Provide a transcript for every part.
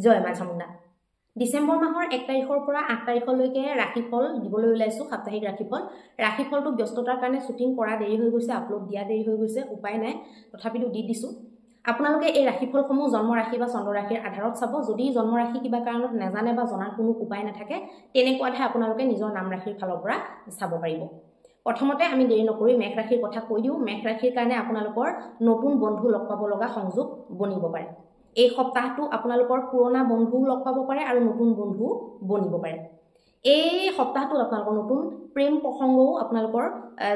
জয় মা চামুণ্ডা। ডিচেম্বৰ মাহৰ 1 তাৰিখৰ পৰা 8 তাৰিখলৈকে ৰাশিফল দিবলৈ ওলাইছোঁ, সাপ্তাহিক ৰাশিফল। ৰাশিফলটো ব্যস্ততাৰ কাৰণে শ্বুটিং কৰা দেৰি হৈ গৈছে, আপলোড দিয়া দেৰি হৈ গৈছে, উপায় নাই, তথাপিতো দি দিছোঁ। আপোনালোকে এই ৰাশিফলসমূহ জন্ম ৰাশি বা চন্দ্ৰ ৰাশিৰ আধাৰত চাব। যদি জন্ম ৰাশি কিবা কাৰণত নাজানে বা জনাৰ কোনো উপায় নাথাকে, তেনেকুৱাতহে আপোনালোকে নিজৰ নাম ৰাশিৰ ফালৰ পৰা চাব পাৰিব। প্ৰথমতে আমি দেৰি নকৰি মেষ ৰাশিৰ কথা কৈ দিওঁ। মেষ ৰাশিৰ কাৰণে আপোনালোকৰ নতুন বন্ধু লগ পাব লগা সংযোগ বনিব পাৰে। এই সপ্তাহটো আপোনালোকৰ পুৰণা বন্ধুও লগ পাব পাৰে আৰু নতুন বন্ধু বনিব পাৰে। এই সপ্তাহটোত আপোনালোকৰ নতুন প্ৰেম প্ৰসংগও আপোনালোকৰ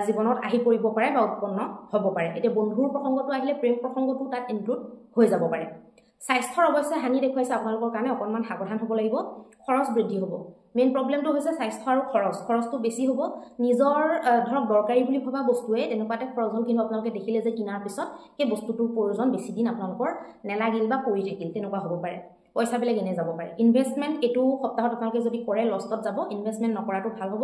জীৱনত আহি পৰিব পাৰে বা উৎপন্ন হ'ব পাৰে। এতিয়া বন্ধুৰ প্ৰসংগটো আহিলে প্ৰেম প্ৰসংগটো তাত ইনক্লুড হৈ যাব পাৰে। স্বাস্থ্যৰ অৱশ্যে হানি দেখুৱাইছে আপোনালোকৰ কাৰণে, অকণমান সাৱধান হ'ব লাগিব। খৰচ বৃদ্ধি হ'ব। মেইন প্ৰব্লেমটো হৈছে স্বাস্থ্য আৰু খৰচটো বেছি হ'ব। নিজৰ ধৰক দৰকাৰী বুলি ভবা বস্তুৱে তেনেকুৱাতে খৰচ হ'ল, কিন্তু আপোনালোকে দেখিলে যে কিনাৰ পিছত সেই বস্তুটোৰ প্ৰয়োজন বেছি দিন আপোনালোকৰ নেলাগিল বা পৰি থাকিল, তেনেকুৱা হ'ব পাৰে। পইচাবিলাক এনে যাব পাৰে। ইনভেষ্টমেণ্ট এইটো সপ্তাহত আপোনালোকে যদি কৰে লষ্টত যাব, ইনভেষ্টমেণ্ট নকৰাটো ভাল হ'ব।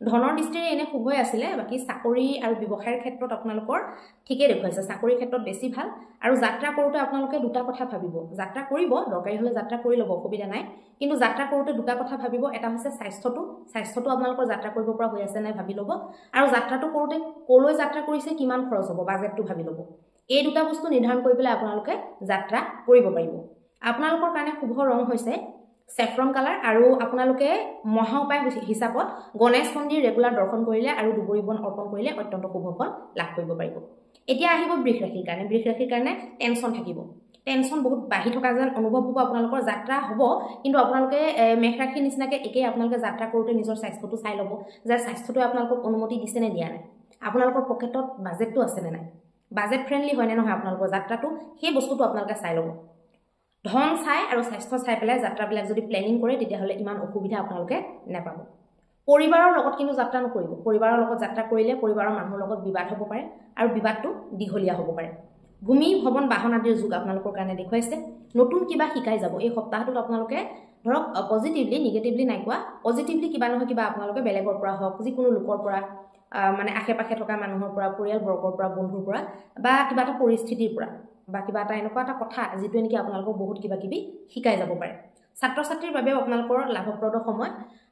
ধনৰ দৃষ্টিৰে এনে শুভই আছিলে, বাকী চাকৰি আৰু ব্যৱসায়ৰ ক্ষেত্ৰত আপোনালোকৰ ঠিকেই দেখুৱাইছে। চাকৰিৰ ক্ষেত্ৰত বেছি ভাল। আৰু যাত্ৰা কৰোঁতে আপোনালোকে দুটা কথা ভাবিব। যাত্ৰা কৰিব, দৰকাৰী হ'লে যাত্ৰা কৰি ল'ব, অসুবিধা নাই, কিন্তু যাত্ৰা কৰোঁতে দুটা কথা ভাবিব। এটা হৈছে স্বাস্থ্যটো আপোনালোকৰ যাত্ৰা কৰিব পৰা হৈ আছে নাই ভাবি ল'ব, আৰু যাত্ৰাটো কৰোঁতে ক'লৈ যাত্ৰা কৰিছে, কিমান খৰচ হ'ব, বাজেটটো ভাবি ল'ব। এই দুটা বস্তু নিৰ্ধাৰণ কৰি পেলাই আপোনালোকে যাত্ৰা কৰিব পাৰিব। আপোনালোকৰ কাৰণে শুভ ৰং হৈছে চেফ্ৰন কালাৰ, আৰু আপোনালোকে মহা উপায় হিচাপত গণেশ মন্দিৰ ৰেগুলাৰ দৰ্শন কৰিলে আৰু দুবৰি বন অৰ্পণ কৰিলে অত্যন্ত শুভ ফল লাভ কৰিব পাৰিব। এতিয়া আহিব বৃষ ৰাশিৰ কাৰণে। বৃষ ৰাশিৰ কাৰণে টেনশ্যন থাকিব। টেনশ্যন বহুত বাঢ়ি থকা যেন অনুভৱ হ'ব। আপোনালোকৰ যাত্ৰা হ'ব, কিন্তু আপোনালোকে মেষ ৰাশিৰ নিচিনাকৈ একেই আপোনালোকে যাত্ৰা কৰোঁতে নিজৰ স্বাস্থ্যটো চাই ল'ব যে স্বাস্থ্যটোৱে আপোনালোকক অনুমতি দিছে নে দিয়া নাই, আপোনালোকৰ পকেটত বাজেটটো আছেনে নাই, বাজেট ফ্ৰেণ্ডলি হয়নে নহয় আপোনালোকৰ যাত্ৰাটো, সেই বস্তুটো আপোনালোকে চাই ল'ব। ধন চাই আৰু স্বাস্থ্য চাই পেলাই যাত্ৰাবিলাক যদি প্লেনিং কৰে, তেতিয়াহ'লে ইমান অসুবিধা আপোনালোকে নাপাব। পৰিবাৰৰ লগত কিন্তু যাত্ৰা নকৰিব। পৰিবাৰৰ লগত যাত্ৰা কৰিলে পৰিবাৰৰ মানুহৰ লগত বিবাদ হ'ব পাৰে, আৰু বিবাদটো দীঘলীয়া হ'ব পাৰে। ভূমি ভৱন বাহন আদিৰ যুগ আপোনালোকৰ কাৰণে দেখুৱাইছে। নতুন কিবা শিকাই যাব এই সপ্তাহটোত। আপোনালোকে ধৰক পজিটিভলি, নিগেটিভলি নাই কোৱা, পজিটিভলি কিবা নহয় কিবা আপোনালোকে বেলেগৰ পৰা হওক, যিকোনো লোকৰ পৰা, মানে আশে পাশে থকা মানুহৰ পৰা, পৰিয়ালবৰ্গৰ পৰা, বন্ধুৰ পৰা, বা কিবা এটা পৰিস্থিতিৰ পৰা, বা কিবা এটা এনেকুৱা এটা কথা যিটোৱে নেকি আপোনালোকক বহুত কিবা কিবি শিকাই যাব পাৰে। ছাত্ৰ ছাত্ৰীৰ বাবেও আপোনালোকৰ লাভপ্ৰদ সময়।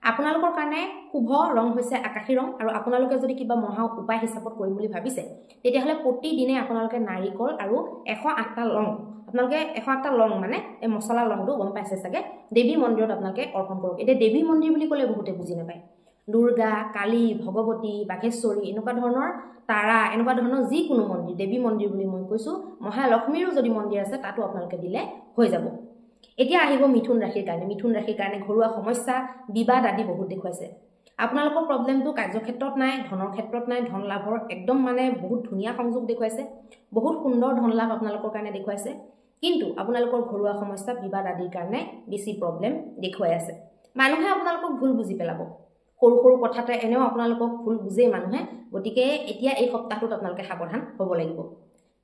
আপোনালোকৰ কাৰণে শুভ ৰং হৈছে আকাশী ৰং, আৰু আপোনালোকে যদি কিবা মহা উপায় হিচাপত কৰিম বুলি ভাবিছে, তেতিয়াহ'লে প্ৰতিদিনে আপোনালোকে নাৰিকল আৰু 108টা লং, আপোনালোকে 108টা লং মানে এই মছলা লংটো গম পাইছে চাগে, দেৱী মন্দিৰত আপোনালোকে অৰ্পণ কৰক। এতিয়া দেৱী মন্দিৰ বুলি ক'লে বহুতে বুজি নাপায়। দুৰ্গা, কালী, ভগৱতী, বাঘেশ্বৰী, এনেকুৱা ধৰণৰ তাৰা, এনেকুৱা ধৰণৰ যিকোনো মন্দিৰ, দেৱী মন্দিৰ বুলি মই কৈছোঁ। মহালক্ষ্মীৰো যদি মন্দিৰ আছে তাতো আপোনালোকে দিলে হৈ যাব। এতিয়া আহিব মিথুন ৰাশিৰ কাৰণে। মিথুন ৰাশিৰ কাৰণে ঘৰুৱা সমস্যা, বিবাদ আদি বহুত দেখুৱাইছে। আপোনালোকৰ প্ৰব্লেমটো কাৰ্যক্ষেত্ৰত নাই, ধনৰ ক্ষেত্ৰত নাই, ধন লাভৰ একদম মানে বহুত ধুনীয়া সংযোগ দেখুৱাইছে, বহুত সুন্দৰ ধন লাভ আপোনালোকৰ কাৰণে দেখুৱাইছে। কিন্তু আপোনালোকৰ ঘৰুৱা সমস্যা, বিবাদ আদিৰ কাৰণে বেছি প্ৰব্লেম দেখুৱাই আছে। মানুহে আপোনালোকক ভুল বুজি পেলাব। সৰু সৰু কথাতে এনেও আপোনালোকক ভুল বুজেই মানুহে, গতিকে এতিয়া এই সপ্তাহটোত আপোনালোকে সাৱধান হ'ব লাগিব।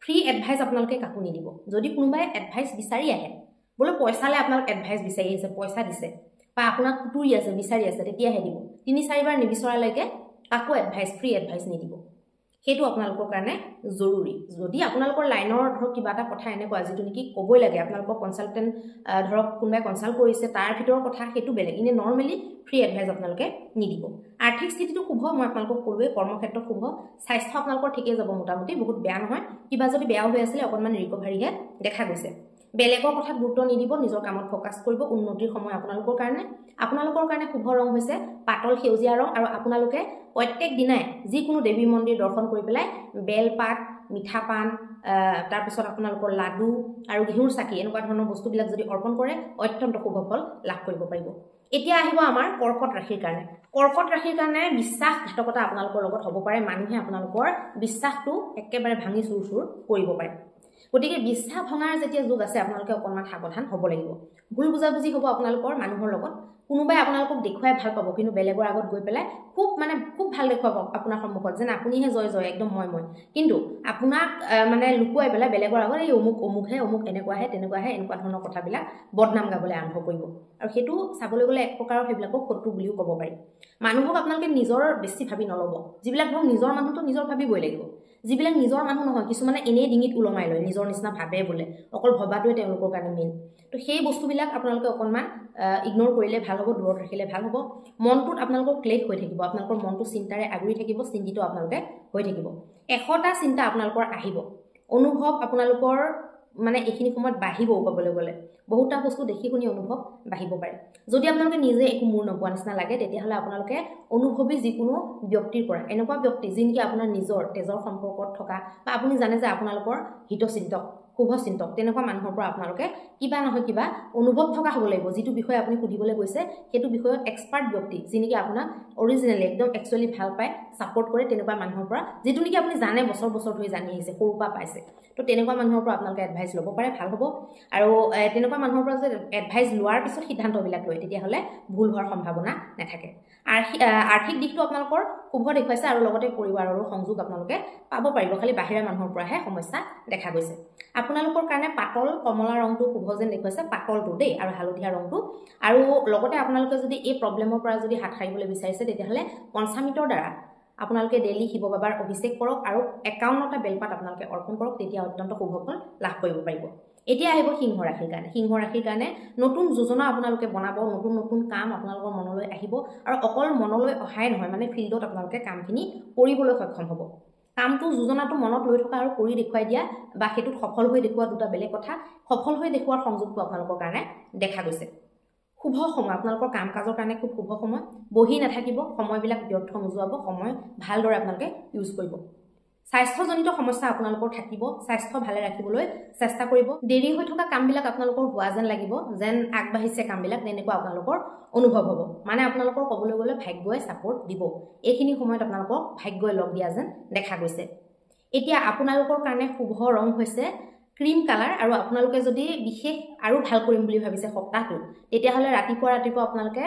ফ্ৰী এডভাইচ আপোনালোকে কাকো নিদিব। যদি কোনোবাই এডভাইচ বিচাৰি আহে, বোলে পইচালৈ আপোনালোক এডভাইচ বিচাৰি আহিছে, পইচা দিছে, বা আপোনাক কুটুৰি আছে, বিচাৰি আছে, তেতিয়াহে দিব। 3-4বাৰ নিবিচৰালৈকে কাকো এডভাইচ, ফ্ৰী এডভাইচ নিদিব। সেইটো আপোনালোকৰ কাৰণে জৰুৰী। যদি আপোনালোকৰ লাইনৰ ধৰক কিবা এটা কথা এনেকুৱা যিটো নেকি ক'বই লাগে, আপোনালোকৰ কনচালটেণ্ট ধৰক কোনোবাই কনচাল্ট কৰিছে, তাৰ ভিতৰৰ কথা সেইটো বেলেগ। এনে নৰ্মেলি ফ্ৰী এডভাইচ আপোনালোকে নিদিব। আৰ্থিক স্থিতিটো শুভ, মই আপোনালোকক ক'লোৱেই। কৰ্মক্ষেত্ৰত শুভ। স্বাস্থ্য আপোনালোকৰ ঠিকেই যাব, মোটামুটি বহুত বেয়া নহয়। কিবা যদি বেয়াও হৈ আছিলে, অকণমান ৰিকভাৰীহে দেখা গৈছে। বেলেগৰ কথাত গুৰুত্ব নিদিব, নিজৰ কামত ফ'কাছ কৰিব। উন্নতিৰ সময় আপোনালোকৰ কাৰণে। আপোনালোকৰ কাৰণে শুভ ৰং হৈছে পাতল সেউজীয়া ৰং, আৰু আপোনালোকে প্ৰত্যেক দিনাই যিকোনো দেৱী মন্দিৰ দৰ্শন কৰি পেলাই বেলপাত, মিঠা পাণ, তাৰপিছত আপোনালোকৰ লাডু আৰু ঘিউৰ চাকি, এনেকুৱা ধৰণৰ বস্তুবিলাক যদি অৰ্পণ কৰে, অত্যন্ত শুভ ফল লাভ কৰিব পাৰিব। এতিয়া আহিব আমাৰ কৰ্কট ৰাশিৰ কাৰণে। কৰ্কট ৰাশিৰ কাৰণে বিশ্বাসঘাতকতা আপোনালোকৰ লগত হ'ব পাৰে। মানুহে আপোনালোকৰ বিশ্বাসটো একেবাৰে ভাঙি চুৰ কৰিব পাৰে। গতিকে বিশ্বাস ভঙাৰ যেতিয়া যুগ আছে, আপোনালোকে অকণমান সাৱধান হ'ব লাগিব। ভুল বুজাবুজি হ'ব আপোনালোকৰ মানুহৰ লগত। কোনোবাই আপোনালোকক দেখুৱাই ভাল পাব, কিন্তু বেলেগৰ আগত গৈ পেলাই খুব ভাল দেখুৱাব আপোনাৰ সন্মুখত, যেন আপুনিহে জয় জয়, একদম মই। কিন্তু আপোনাক মানে লুকুৱাই পেলাই বেলেগৰ আগত এই অমুকহে, অমুক এনেকুৱাহে, তেনেকুৱাহে, এনেকুৱা ধৰণৰ কথাবিলাক বদনাম গাবলৈ আৰম্ভ কৰিব। আৰু সেইটো চাবলৈ গ'লে এক প্ৰকাৰৰ সেইবিলাকক শত্ৰু বুলিও ক'ব পাৰি। মানুহক আপোনালোকে নিজৰ বেছি ভাবি নল'ব। যিবিলাক ধৰক নিজৰ মানুহটো নিজৰ ভাবিবই লাগিব। যিবিলাক নিজৰ মানুহ নহয় কিছুমানে এনেই ডিঙিত ওলমাই লয় নিজৰ নিচিনা ভাবে বোলে অকল ভবাটোৱে তেওঁলোকৰ কাৰণে মেইন তো সেই বস্তুবিলাক আপোনালোকে অকণমান ইগনোৰ কৰিলে ভাল হ'ব দূৰত ৰাখিলে ভাল হ'ব মনটোত আপোনালোকৰ ক্লেশ হৈ থাকিব আপোনালোকৰ মনটো চিন্তাৰে আগুৰি থাকিব চিন্তিত আপোনালোকে হৈ থাকিব 100টা চিন্তা আপোনালোকৰ আহিব অনুভৱ আপোনালোকৰ মানে এইখিনি সময়ত বাঢ়িব ক'বলৈ গ'লে বহুতটা বস্তু দেখি শুনি অনুভৱ বাঢ়িব পাৰে যদি আপোনালোকে নিজে একো মূৰ নোপোৱা নিচিনা লাগে তেতিয়াহ'লে আপোনালোকে অনুভৱী যিকোনো ব্যক্তিৰ পৰা এনেকুৱা ব্যক্তি যিনকি আপোনাৰ নিজৰ তেজৰ সম্পৰ্কত থকা বা আপুনি জানে যে আপোনালোকৰ হিতচিন্তক শুভচিন্তক তেনেকুৱা মানুহৰ পৰা আপোনালোকে কিবা নহয় কিবা অনুভৱ থকা হ'ব লাগিব যিটো বিষয়ে আপুনি সুধিবলৈ গৈছে সেইটো বিষয়ত এক্সপাৰ্ট ব্যক্তি যিনকি আপোনাক অৰিজিনেলি একদম একচুৱেলি ভাল পায় ছাপোৰ্ট কৰে তেনেকুৱা মানুহৰ পৰা যিটো নেকি আপুনি জানে বছৰ বছৰ ধৰি জানি আহিছে সৰুৰ পৰা পাইছে তো তেনেকুৱা মানুহৰ পৰা আপোনালোকে এডভাইচ ল'ব পাৰে ভাল হ'ব আৰু তেনেকুৱা মানুহৰ পৰা যে এডভাইচ লোৱাৰ পিছত সিদ্ধান্তবিলাক লয় তেতিয়াহ'লে ভুল হোৱাৰ সম্ভাৱনা নাথাকে আৰ্থিক দিশটো আপোনালোকৰ শুভ দেখুৱাইছে আৰু লগতে পৰিবাৰৰো সংযোগ আপোনালোকে পাব পাৰিব খালি বাহিৰা মানুহৰ পৰাহে সমস্যা দেখা গৈছে আপোনালোকৰ কাৰণে পাতল কমলা ৰংটো শুভ যেন দেখুৱাইছে পাতলটো দেই আৰু হালধীয়া ৰংটো আৰু লগতে আপোনালোকে যদি এই প্ৰব্লেমৰ পৰা যদি হাত সাৰিবলৈ বিচাৰিছে তেতিয়াহ'লে পঞ্চামৃতৰ দ্বাৰা আপোনালোকে ডেইলি শিৱ বাবাৰ অভিষেক কৰক আৰু 51টা বেলপাত আপোনালোকে অৰ্পণ কৰক তেতিয়া অত্যন্ত শুভ ফল লাভ কৰিব পাৰিব এতিয়া আহিব সিংহ ৰাশিৰ কাৰণে নতুন যোজনা আপোনালোকে বনাব নতুন নতুন কাম আপোনালোকৰ মনলৈ আহিব আৰু অকল মনলৈ অহাই নহয় মানে ফিল্ডত আপোনালোকে কামখিনি কৰিবলৈ সক্ষম হ'ব কামটো যোজনাটো মনত লৈ থকা আৰু কৰি দেখুৱাই দিয়া বা সেইটোত সফল হৈ দেখুওৱা দুটা বেলেগ কথা সফল হৈ দেখুওৱাৰ সংযোগটো আপোনালোকৰ কাৰণে দেখা গৈছে শুভ সময় আপোনালোকৰ কাম কাজৰ কাৰণে খুব শুভ সময় বহি নাথাকিব সময়বিলাক ব্যৰ্থ নোযোৱাব সময় ভালদৰে আপোনালোকে ইউজ কৰিব স্বাস্থ্যজনিত সমস্যা আপোনালোকৰ থাকিব স্বাস্থ্য ভালে ৰাখিবলৈ চেষ্টা কৰিব দেৰি হৈ থকা কামবিলাক আপোনালোকৰ হোৱা যেন লাগিব যেন আগবাঢ়িছে কামবিলাক তেনেকুৱা আপোনালোকৰ অনুভৱ হ'ব মানে আপোনালোকৰ ক'বলৈ গ'লে ভাগ্যই ছাপোৰ্ট দিব এইখিনি সময়ত আপোনালোকক ভাগ্যই লগ দিয়া যেন দেখা গৈছে এতিয়া আপোনালোকৰ কাৰণে শুভ ৰং হৈছে ক্ৰীম কালাৰ আৰু আপোনালোকে যদি বিশেষ আৰু ভাল কৰিম বুলি ভাবিছে সপ্তাহটো তেতিয়াহ'লে ৰাতিপুৱা আপোনালোকে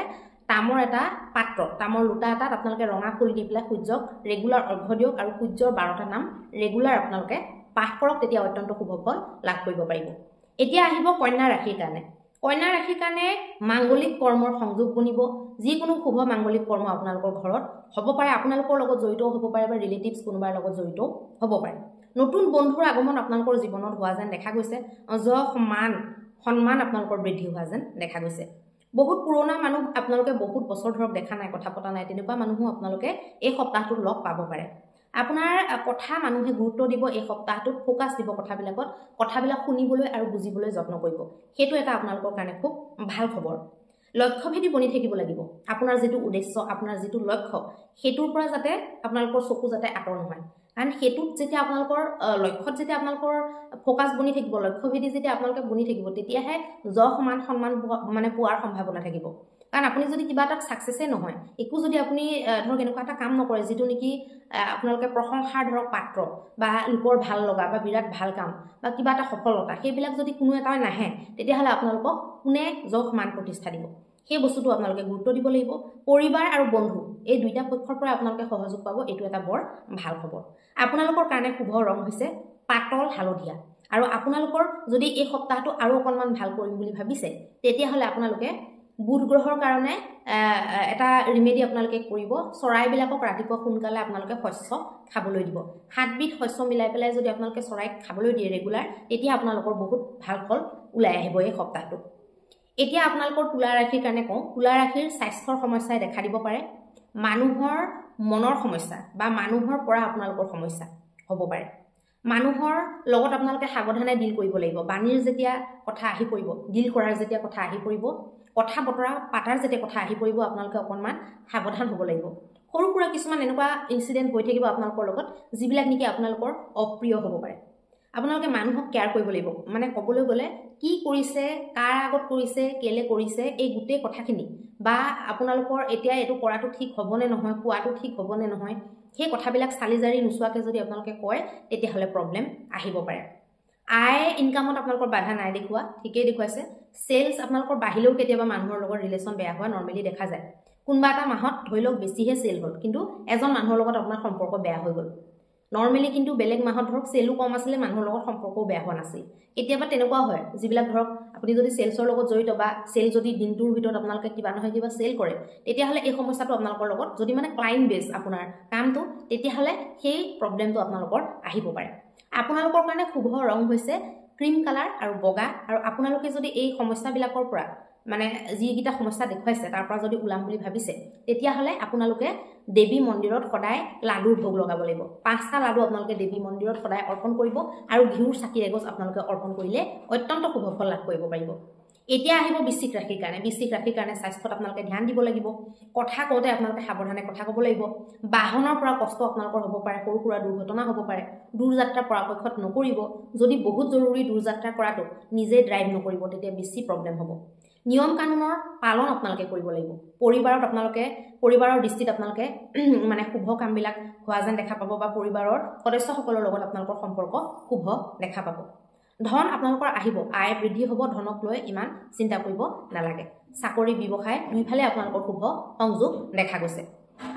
তামৰ এটা পাত্ৰ তামৰ লোটা এটাত আপোনালোকে ৰঙা ফুল দি পেলাই সূৰ্যক ৰেগুলাৰ অৰ্ঘ্য দিয়ক আৰু সূৰ্যৰ 12টা নাম ৰেগুলাৰ আপোনালোকে পাঠ কৰক তেতিয়া অত্যন্ত শুভ ফল লাভ কৰিব পাৰিব এতিয়া আহিব কন্যা ৰাশিৰ কাৰণে মাংগলিক কৰ্মৰ সংযোগ বনিব যিকোনো শুভ মাংগলিক কৰ্ম আপোনালোকৰ ঘৰত হ'ব পাৰে আপোনালোকৰ লগত জড়িত হ'ব পাৰে বা ৰিলেটিভছ কোনোবাৰ লগত জড়িত হ'ব পাৰে নতুন বন্ধুৰ আগমন আপোনালোকৰ জীৱনত হোৱা যেন দেখা গৈছে সন্মান আপোনালোকৰ বৃদ্ধি হোৱা যেন দেখা গৈছে বহুত পুৰণা মানুহ আপোনালোকে বহুত বছৰ ধৰক দেখা নাই কথা পতা নাই তেনেকুৱা মানুহো আপোনালোকে এই সপ্তাহটোত লগ পাব পাৰে আপোনাৰ কথা মানুহে গুৰুত্ব দিব এই সপ্তাহটোত ফোকাছ দিব কথাবিলাক শুনিবলৈ আৰু বুজিবলৈ যত্ন কৰিব সেইটো এটা আপোনালোকৰ কাৰণে খুব ভাল খবৰ লক্ষ্যভেদী বনি থাকিব লাগিব আপোনাৰ যিটো উদ্দেশ্য আপোনাৰ যিটো লক্ষ্য সেইটোৰ পৰা যাতে আপোনালোকৰ চকু যাতে আঁতৰ নহয় কাৰণ সেইটোত যেতিয়া আপোনালোকৰ লক্ষ্যত যেতিয়া আপোনালোকৰ ফোকাছ বনি থাকিব লক্ষ্যভেদী যেতিয়া আপোনালোকে বনি থাকিব তেতিয়াহে সন্মান মানে পোৱাৰ সম্ভাৱনা থাকিব কাৰণ আপুনি যদি কিবা এটাত ছাকচেছে নহয় একো যদি আপুনি ধৰক এনেকুৱা এটা কাম নকৰে যিটো নেকি আপোনালোকে প্ৰশংসাৰ ধৰক পাত্ৰ বা লোকৰ ভাল লগা বা বিৰাট ভাল কাম বা কিবা এটা সফলতা সেইবিলাক যদি কোনো এটা নাহে তেতিয়াহ'লে আপোনালোকক কোনে মান প্ৰতিষ্ঠা দিব সেই বস্তুটো আপোনালোকে গুৰুত্ব দিব লাগিব পৰিবাৰ আৰু বন্ধু এই দুইটা পক্ষৰ পৰা আপোনালোকে সহযোগ পাব এইটো এটা বৰ ভাল খবৰ আপোনালোকৰ কাৰণে শুভ ৰং হৈছে পাতল হালধীয়া আৰু আপোনালোকৰ যদি এই সপ্তাহটো আৰু অকণমান ভাল কৰিম বুলি ভাবিছে তেতিয়াহ'লে আপোনালোকে বুধ গ্ৰহৰ কাৰণে এটা ৰিমেডি আপোনালোকে কৰিব চৰাইবিলাকক ৰাতিপুৱা সোনকালে আপোনালোকে শস্য খাবলৈ দিব 7 বিধ শস্য মিলাই পেলাই যদি আপোনালোকে চৰাইক খাবলৈ দিয়ে ৰেগুলাৰ তেতিয়া আপোনালোকৰ বহুত ভাল ফল ওলাই আহিব এই সপ্তাহটো এতিয়া আপোনালোকৰ তুলা ৰাশিৰ কাৰণে কওঁ তুলা ৰাশিৰ স্বাস্থ্যৰ সমস্যাই দেখা দিব পাৰে মানুহৰ মনৰ সমস্যা বা মানুহৰ পৰা আপোনালোকৰ সমস্যা হ'ব পাৰে মানুহৰ লগত আপোনালোকে সাৱধানে ডিল কৰিব লাগিব বাণীৰ যেতিয়া কথা আহি পৰিব ডিল কৰাৰ যেতিয়া কথা আহি পৰিব কথা বতৰা পাতাৰ যেতিয়া কথা আহি পৰিব আপোনালোকে অকণমান সাৱধান হ'ব লাগিব সৰু সুৰা কিছুমান এনেকুৱা ইনচিডেণ্ট হৈ থাকিব আপোনালোকৰ লগত যিবিলাক নেকি আপোনালোকৰ অপ্ৰিয় হ'ব পাৰে আপোনালোকে মানুহক কেয়াৰ কৰিব লাগিব মানে ক'বলৈ গ'লে কি কৰিছে কাৰ আগত কৰিছে কেলে কৰিছে এই গোটেই কথাখিনি বা আপোনালোকৰ এতিয়া এইটো কৰাটো ঠিক হ'বনে নহয় কোৱাটো ঠিক হ'বনে নহয় সেই কথাবিলাক চালি জাৰি নোচোৱাকৈ যদি আপোনালোকে কয় তেতিয়াহ'লে প্ৰব্লেম আহিব পাৰে আয় ইনকামত আপোনালোকৰ বাধা নাই দেখুওৱা ঠিকেই দেখুৱাইছে সেলস আপোনালোকৰ বাহিলেও কেতিয়াবা মানুহৰ লগত ৰিলেশ্যন বেয়া হোৱা নৰ্মেলি দেখা যায় কোনোবা এটা মাহত ধৰি লওক বেছিহে সেল হ'ল কিন্তু এজন মানুহৰ লগত আপোনাৰ সম্পৰ্ক বেয়া হৈ গ'ল নৰ্মেলি কিন্তু বেলেগ মাহত ধৰক চেলো কম আছিলে, মানুহৰ লগত সম্পৰ্কও বেয়া হোৱা নাছিল। কেতিয়াবা তেনেকুৱা হয়, যিবিলাক ধৰক আপুনি যদি চেলছৰ লগত জড়িত বা চেল যদি দিনটোৰ ভিতৰত আপোনালোকে কিবা নহয় কিবা চেল কৰে, তেতিয়াহ'লে এই সমস্যাটো আপোনালোকৰ লগত যদি মানে ক্লাইণ্ট বেছ আপোনাৰ কামটো, তেতিয়াহ'লে সেই প্ৰব্লেমটো আপোনালোকৰ আহিব পাৰে। আপোনালোকৰ কাৰণে শুভ ৰং হৈছে ক্ৰীম কালাৰ আৰু বগা। আৰু আপোনালোকে যদি এই সমস্যাবিলাকৰ পৰা মানে যিকেইটা সমস্যা দেখুৱাইছে তাৰ পৰা যদি ওলাম বুলি ভাবিছে, তেতিয়াহ'লে আপোনালোকে দেৱী মন্দিৰত সদায় লাডুৰ ভোগ লগাব লাগিব। 5টা লাডু আপোনালোকে দেৱী মন্দিৰত সদায় অৰ্পণ কৰিব আৰু ঘিউৰ চাকি এগছ আপোনালোকে অৰ্পণ কৰিলে অত্যন্ত শুভ ফল লাভ কৰিব পাৰিব। এতিয়া আহিব বৃশ্চিক ৰাশিৰ কাৰণে। বৃশ্চিক ৰাশিৰ কাৰণে স্বাস্থ্যত আপোনালোকে ধ্যান দিব লাগিব। কথা কওঁতে আপোনালোকে সাৱধানে কথা ক'ব লাগিব। বাহনৰ পৰা কষ্ট আপোনালোকৰ হ'ব পাৰে, সৰু সুৰা দুৰ্ঘটনা হ'ব পাৰে। দূৰযাত্ৰা পৰাপক্ষত নকৰিব। যদি বহুত জৰুৰী দূৰযাত্ৰা কৰাটো নিজে ড্ৰাইভ নকৰিব, তেতিয়া বেছি প্ৰব্লেম হ'ব। নিয়ম কানুনৰ পালন আপোনালোকে কৰিব লাগিব। পৰিবাৰৰ দৃষ্টিত আপোনালোকে মানে শুভ কামবিলাক হোৱা যেন দেখা পাব বা পৰিবাৰৰ সদস্যসকলৰ লগত আপোনালোকৰ সম্পৰ্ক শুভ দেখা পাব। ধন আপোনালোকৰ আহিব, আয় বৃদ্ধি হ'ব, ধনক লৈ ইমান চিন্তা কৰিব নালাগে। চাকৰি ব্যৱসায় দুইফালে আপোনালোকৰ শুভ সংযোগ দেখা গৈছে।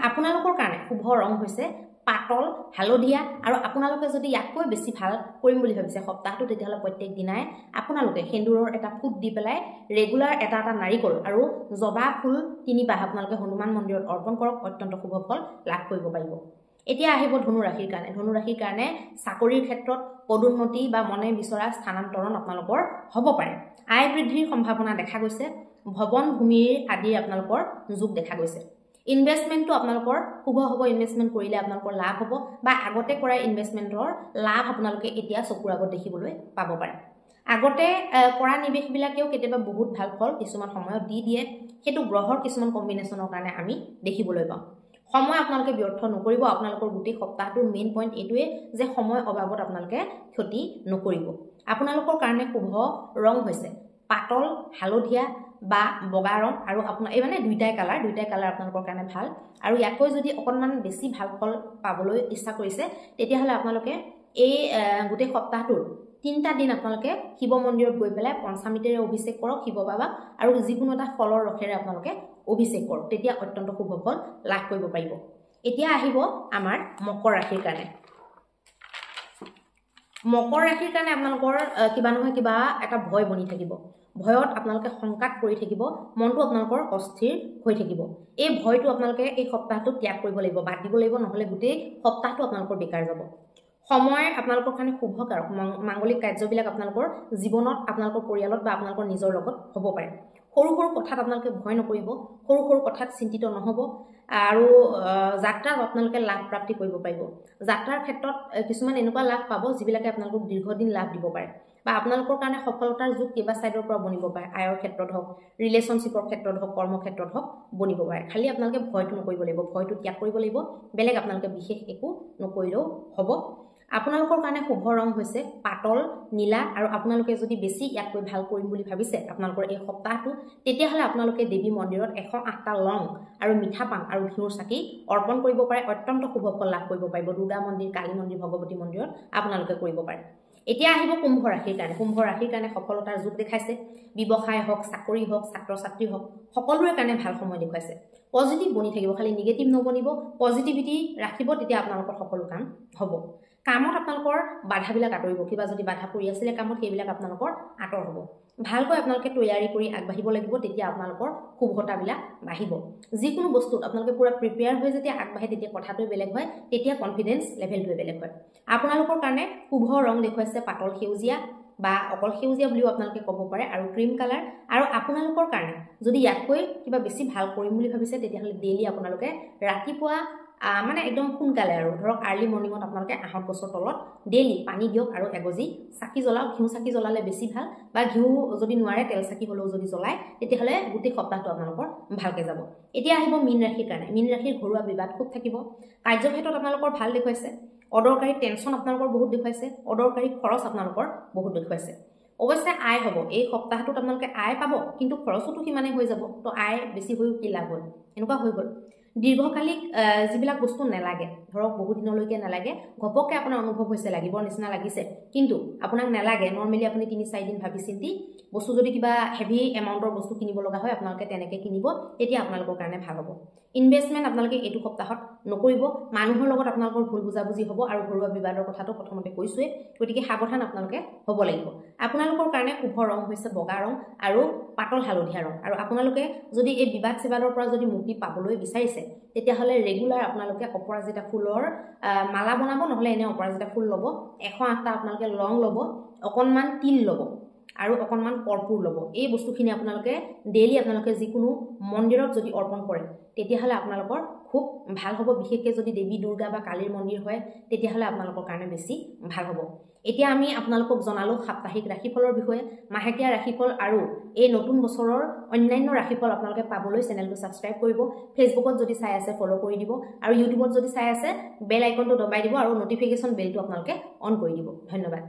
আপোনালোকৰ কাৰণে শুভ ৰং হৈছে পাতল হালধীয়া। আৰু আপোনালোকে যদি ইয়াতকৈ বেছি ভাল কৰিম বুলি ভাবিছে সপ্তাহটো, তেতিয়াহ'লে প্ৰত্যেক দিনাই আপোনালোকে সেন্দুৰৰ এটা ফুট দি পেলাই ৰেগুলাৰ এটা নাৰিকল আৰু জবা ফুল 3 পাহ আপোনালোকে হনুমান মন্দিৰত অৰ্পণ কৰক, অত্যন্ত শুভ ফল লাভ কৰিব পাৰিব। এতিয়া আহিব ধনু ৰাশিৰ কাৰণে। ধনু ৰাশিৰ কাৰণে চাকৰিৰ ক্ষেত্ৰত পদোন্নতি বা মনে বিচৰা স্থানান্তৰণ আপোনালোকৰ হ'ব পাৰে। আয় বৃদ্ধিৰ সম্ভাৱনা দেখা গৈছে। ভৱন ভূমিৰ আদিৰ আপোনালোকৰ যোগ দেখা গৈছে। ইনভেষ্টমেণ্টটো আপোনালোকৰ শুভ হ'ব। ইনভেষ্টমেণ্ট কৰিলে আপোনালোকৰ লাভ হ'ব বা আগতে কৰা ইনভেষ্টমেণ্টৰ লাভ আপোনালোকে এতিয়া চকুৰ আগত দেখিবলৈ পাব পাৰে। আগতে কৰা নিৱেশবিলাকেও কেতিয়াবা বহুত ভাল ফল কিছুমান সময়ত দি দিয়ে। সেইটো গ্ৰহৰ কিছুমান কম্বিনেশ্যনৰ কাৰণে আমি দেখিবলৈ পাওঁ। সময় আপোনালোকে ব্যৰ্থ নকৰিব। আপোনালোকৰ গোটেই সপ্তাহটোৰ মেইন পইণ্ট এইটোৱে যে সময় অভাৱত আপোনালোকে ক্ষতি নকৰিব। আপোনালোকৰ কাৰণে শুভ ৰং হৈছে পাতল হালধীয়া বা বগা ৰং। আৰু আপোনাৰ এই মানে দুইটাই কালাৰ আপোনালোকৰ কাৰণে ভাল। আৰু ইয়াতকৈ যদি অকণমান বেছি ভাল ফল পাবলৈ ইচ্ছা কৰিছে, তেতিয়াহ'লে আপোনালোকে এই গোটেই সপ্তাহটোৰ 3টা দিন আপোনালোকে শিৱ মন্দিৰত গৈ পেলাই পঞ্চামৃতেৰে অভিষেক কৰক শিৱ বাবাক, আৰু যিকোনো এটা ফলৰ ৰসেৰে আপোনালোকে অভিষেক কৰক, তেতিয়া অত্যন্ত শুভ ফল লাভ কৰিব পাৰিব। এতিয়া আহিব আমাৰ মকৰ ৰাশিৰ কাৰণে। মকৰ ৰাশিৰ কাৰণে আপোনালোকৰ কিবা নহয় কিবা এটা ভয় বনি থাকিব। ভয়ত আপোনালোকে শংকাত পৰি থাকিব, মনটো আপোনালোকৰ অস্থিৰ হৈ থাকিব। এই ভয়টো আপোনালোকে এই সপ্তাহটোত ত্যাগ কৰিব লাগিব, বাদ দিব লাগিব, নহ'লে গোটেই সপ্তাহটো আপোনালোকৰ বেকাৰ যাব। সময় আপোনালোকৰ কাৰণে শুভকাৰক। মাংগলিক কাৰ্যবিলাক আপোনালোকৰ জীৱনত, আপোনালোকৰ পৰিয়ালত বা আপোনালোকৰ নিজৰ লগত হ'ব পাৰে। সৰু সৰু কথাত আপোনালোকে ভয় নকৰিব, সৰু সৰু কথাত চিন্তিত নহ'ব। আৰু যাত্ৰাত আপোনালোকে লাভ প্ৰাপ্তি কৰিব পাৰিব। যাত্ৰাৰ ক্ষেত্ৰত কিছুমান এনেকুৱা লাভ পাব যিবিলাকে আপোনালোকক দীৰ্ঘদিন লাভ দিব পাৰে বা আপোনালোকৰ কাৰণে সফলতাৰ যুগ কেইবা ছাইডৰ পৰা বনিব পাৰে। আয়ৰ ক্ষেত্ৰত হওক, ৰিলেশ্যনশ্বিপৰ ক্ষেত্ৰত হওক, কৰ্মক্ষেত্ৰত হওক বনিব পাৰে। খালি আপোনালোকে ভয়টো নকৰিব লাগিব, ভয়টো ত্যাগ কৰিব লাগিব। বেলেগ আপোনালোকে বিশেষ একো নকৰিলেও হ'ব। আপোনালোকৰ কাৰণে শুভ ৰং হৈছে পাতল নীলা। আৰু আপোনালোকে যদি বেছি ইয়াতকৈ ভাল কৰিম বুলি ভাবিছে আপোনালোকৰ এই সপ্তাহটো, তেতিয়াহ'লে আপোনালোকে দেৱী মন্দিৰত 108টা লং আৰু মিঠা পাণ আৰু ঘিউৰ চাকি অৰ্পণ কৰিব পাৰে, অত্যন্ত শুভ ফল লাভ কৰিব পাৰিব। দুৰ্গা মন্দিৰ, কালী মন্দিৰ, ভগৱতী মন্দিৰত আপোনালোকে কৰিব পাৰে। এতিয়া আহিব কুম্ভ ৰাশিৰ কাৰণে। কুম্ভ ৰাশিৰ কাৰণে সফলতাৰ যুগ দেখাইছে। ব্যৱসায় হওক, চাকৰি হওক, ছাত্ৰ ছাত্ৰী হওক, সকলোৰে কাৰণে ভাল সময় দেখুৱাইছে। পজিটিভ বনি থাকিব, খালি নিগেটিভ নবনিব, পজিটিভিটি ৰাখিব, তেতিয়া আপোনালোকৰ সকলো কাম হ'ব। কামত আপোনালোকৰ বাধাবিলাক আঁতৰিব। কিবা যদি বাধা পৰি আছিলে কামত, সেইবিলাক আপোনালোকৰ আঁতৰ হ'ব। ভালকৈ আপোনালোকে তৈয়াৰী কৰি আগবাঢ়িব লাগিব, তেতিয়া আপোনালোকৰ শুভতাবিলাক বাঢ়িব। যিকোনো বস্তুত আপোনালোকে পুৰা প্ৰিপেয়াৰ হৈ যেতিয়া আগবাঢ়ে, তেতিয়া কথাটোৱে বেলেগ হয়, তেতিয়া কনফিডেন্স লেভেলটোৱে বেলেগ হয়। আপোনালোকৰ কাৰণে শুভ ৰং দেখুৱাইছে পাতল সেউজীয়া বা অকল সেউজীয়া বুলিও আপোনালোকে ক'ব পাৰে, আৰু ক্ৰীম কালাৰ। আৰু আপোনালোকৰ কাৰণে যদি ইয়াতকৈ কিবা বেছি ভাল কৰিম বুলি ভাবিছে, তেতিয়াহ'লে ডেইলি আপোনালোকে ৰাতিপুৱা মানে একদম সোনকালে আৰু ধৰক আৰ্লি মৰ্ণিঙত আপোনালোকে আহঁত গছৰ তলত ডেইলি পানী দিয়ক আৰু এগজি চাকি জ্বলাওক। ঘিউ চাকি জ্বলালে বেছি ভাল, বা ঘিউ যদি নোৱাৰে তেল চাকি হ'লেও যদি জ্বলায়, তেতিয়াহ'লে গোটেই সপ্তাহটো আপোনালোকৰ ভালকৈ যাব। এতিয়া আহিব মীন ৰাশিৰ কাৰণে। মীন ৰাশিৰ ঘৰুৱা বিবাদ খুব থাকিব। কাৰ্যক্ষেত্ৰত আপোনালোকৰ ভাল দেখুৱাইছে। অদৰকাৰী টেনশ্যন আপোনালোকৰ বহুত দেখুৱাইছে। অদৰকাৰী খৰচ আপোনালোকৰ বহুত দেখুৱাইছে। অৱশ্যে আয় হ'ব। এই সপ্তাহটোত আপোনালোকে আয় পাব, কিন্তু খৰচতো সিমানেই হৈ যাব। তো আয় বেছি হৈও কি লাভ হ'ল, এনেকুৱা হৈ গ'ল। দীৰ্ঘকালিক যিবিলাক বস্তু নালাগে, ধৰক বহুত দিনলৈকে নালাগে, ঘপককৈ আপোনাৰ অনুভৱ হৈছে লাগিবৰ নিচিনা লাগিছে, কিন্তু আপোনাক নালাগে, নৰ্মেলি আপুনি 3-4 দিন ভাবি চিন্তি বস্তু যদি কিবা হেভি এমাউণ্টৰ বস্তু কিনিব লগা হয় আপোনালোকে তেনেকৈ কিনিব, তেতিয়া আপোনালোকৰ কাৰণে ভাল হ'ব। ইনভেষ্টমেণ্ট আপোনালোকে এইটো সপ্তাহত নকৰিব, মানুহৰ লগত আপোনালোকৰ ভুল বুজাবুজি হ'ব আৰু ঘৰুৱা বিবাদৰ কথাটো প্ৰথমতে কৈছোৱে, গতিকে সাৱধান আপোনালোকে হ'ব লাগিব। আপোনালোকৰ কাৰণে শুভ ৰং হৈছে বগা ৰং আৰু পাতল হালধীয়া ৰং, আৰু আপোনালোকে যদি এই বিবাদ চিবাদৰ পৰা যদি মুক্তি পাবলৈ বিচাৰিছে তেতিয়াহ'লে ৰেগুলাৰ আপোনালোকে অপৰাজিতা ফুলৰ মালা বনাব, নহ'লে এনে অপৰাজিতা ফুল ল'ব, 108টা আপোনালোকে লং ল'ব, অকণমান তিল ল'ব আৰু অকণমান কৰ্পূৰ ল'ব। এই বস্তুখিনি আপোনালোকে ডেইলি আপোনালোকে যিকোনো মন্দিৰত যদি অৰ্পণ কৰে তেতিয়াহ'লে আপোনালোকৰ খুব ভাল হ'ব। বিশেষকৈ যদি দেৱী দুৰ্গা বা কালীৰ মন্দিৰ হয় তেতিয়াহ'লে আপোনালোকৰ কাৰণে বেছি ভাল হ'ব। এতিয়া আমি আপোনালোকক জনালোঁ সাপ্তাহিক ৰাশিফলৰ বিষয়ে, মাহেকীয়া ৰাশিফল আৰু এই নতুন বছৰৰ অন্যান্য ৰাশিফল আপোনালোকে পাবলৈ চেনেলটো ছাবস্ক্ৰাইব কৰিব। ফেচবুকত যদি চাই আছে ফ'ল' কৰি দিব, আৰু ইউটিউবত যদি চাই আছে বেল আইকনটো দবাই দিব আৰু নটিফিকেশ্যন বেলটো আপোনালোকে অন কৰি দিব। ধন্যবাদ।